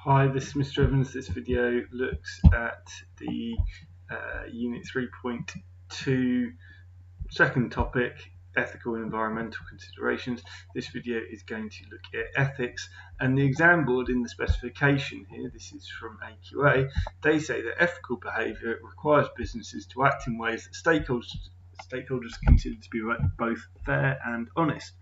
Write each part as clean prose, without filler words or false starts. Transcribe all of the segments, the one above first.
Hi, this is Mr. Evans. This video looks at the Unit 3.2 second topic, ethical and environmental considerations. This video is going to look at ethics, and the exam board in the specification here, this is from AQA, they say that ethical behaviour requires businesses to act in ways that stakeholders consider to be both fair and honest.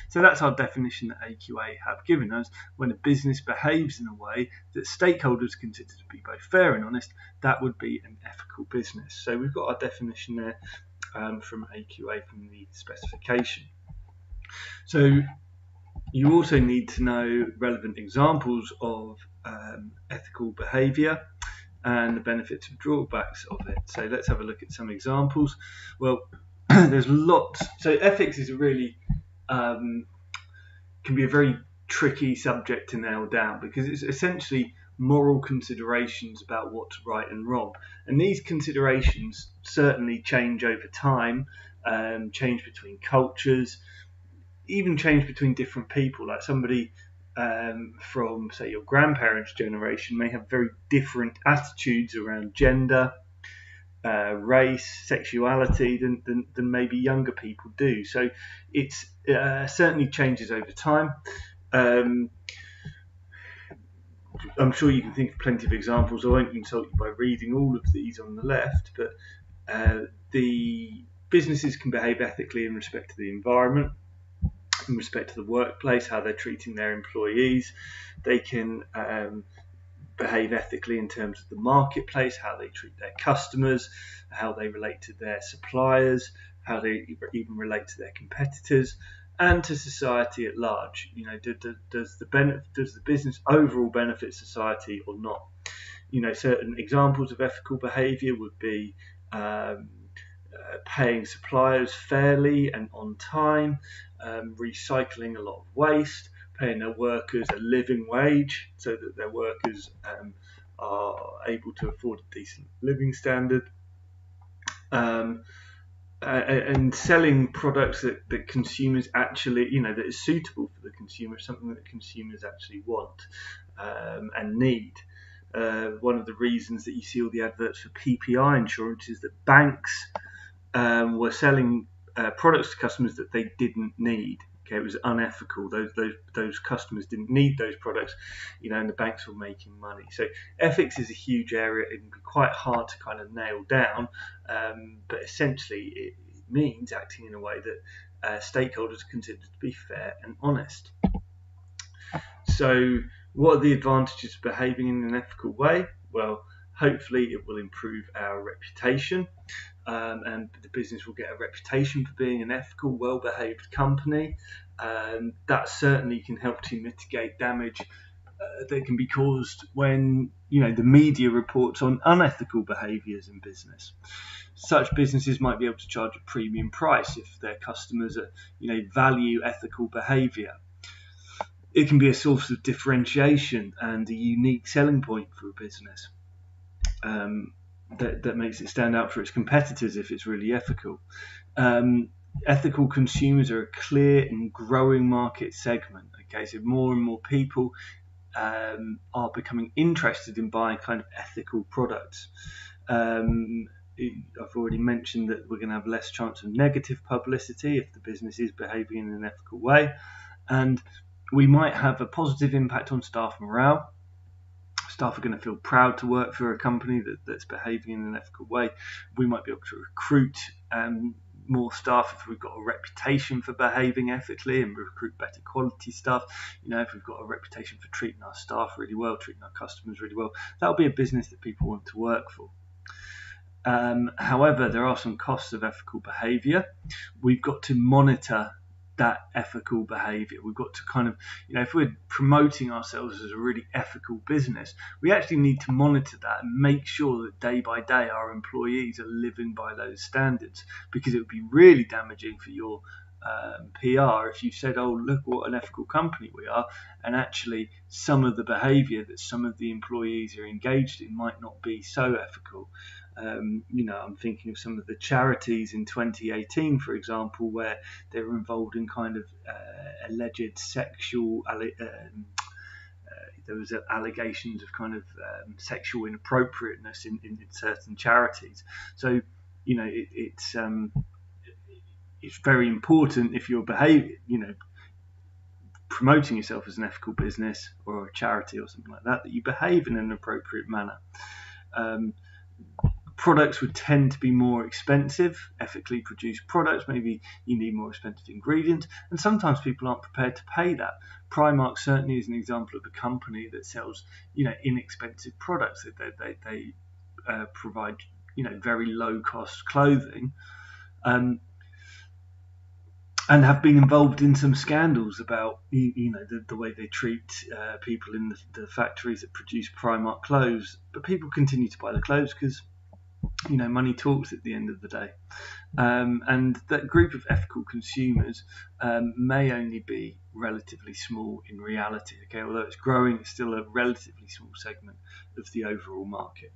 So that's our definition that AQA have given us. When a business behaves in a way that stakeholders consider to be both fair and honest, that would be an ethical business. So we've got our definition there from AQA from the specification. So you also need to know relevant examples of ethical behaviour and the benefits and drawbacks of it. So let's have a look at some examples. Well, there's lots. So ethics is a really can be a very tricky subject to nail down, because it's essentially moral considerations about what's right and wrong, and these considerations certainly change over time, change between cultures, even change between different people. Like somebody from, say, your grandparents' generation may have very different attitudes around gender, race, sexuality than maybe younger people do. So it's certainly changes over time. I'm sure you can think of plenty of examples. I won't insult you by reading all of these on the left, but the businesses can behave ethically in respect to the environment, in respect to the workplace, how they're treating their employees. They can behave ethically in terms of the marketplace, how they treat their customers, how they relate to their suppliers, how they even relate to their competitors, and to society at large. You know, does the business overall benefit society or not? You know, certain examples of ethical behaviour would be paying suppliers fairly and on time, recycling a lot of waste, paying their workers a living wage so that their workers are able to afford a decent living standard, and selling products that consumers actually, you know, that is suitable for the consumer, something that consumers actually want and need. One of the reasons that you see all the adverts for PPI insurance is that banks were selling products to customers that they didn't need. Okay, it was unethical. Those customers didn't need those products, you know, and the banks were making money. So ethics is a huge area. It can be quite hard to kind of nail down, but essentially it means acting in a way that stakeholders are considered to be fair and honest. So what are the advantages of behaving in an ethical way? Well, hopefully it will improve our reputation, and the business will get a reputation for being an ethical, well-behaved company. That certainly can help to mitigate damage that can be caused when, you know, the media reports on unethical behaviours in business. Such businesses might be able to charge a premium price if their customers value ethical behaviour. It can be a source of differentiation and a unique selling point for a business. That makes it stand out for its competitors if it's really ethical. Ethical consumers are a clear and growing market segment. Okay, so more and more people are becoming interested in buying kind of ethical products. I've already mentioned that we're going to have less chance of negative publicity if the business is behaving in an ethical way, and we might have a positive impact on staff morale. Staff are going to feel proud to work for a company that's behaving in an ethical way. We might be able to recruit more staff if we've got a reputation for behaving ethically, and recruit better quality staff. You know, if we've got a reputation for treating our staff really well, treating our customers really well, that'll be a business that people want to work for. However, there are some costs of ethical behaviour. We've got to monitor that ethical behaviour. We've got to kind of, if we're promoting ourselves as a really ethical business, we actually need to monitor that and make sure that day by day our employees are living by those standards, because it would be really damaging for your PR if you said, oh, look what an ethical company we are, and actually some of the behaviour that some of the employees are engaged in might not be so ethical. I'm thinking of some of the charities in 2018, for example, where they were involved in kind of alleged sexual there was allegations of kind of sexual inappropriateness in certain charities. So, it's very important if you're promoting yourself as an ethical business or a charity or something like that, that you behave in an appropriate manner. Products would tend to be more expensive, ethically produced products. Maybe you need more expensive ingredients, and sometimes people aren't prepared to pay that. Primark certainly is an example of a company that sells, inexpensive products. They provide, very low cost clothing, and have been involved in some scandals about, the way they treat people in the factories that produce Primark clothes. But people continue to buy the clothes because, money talks at the end of the day. And that group of ethical consumers may only be relatively small in reality. Okay, although it's growing, it's still a relatively small segment of the overall market.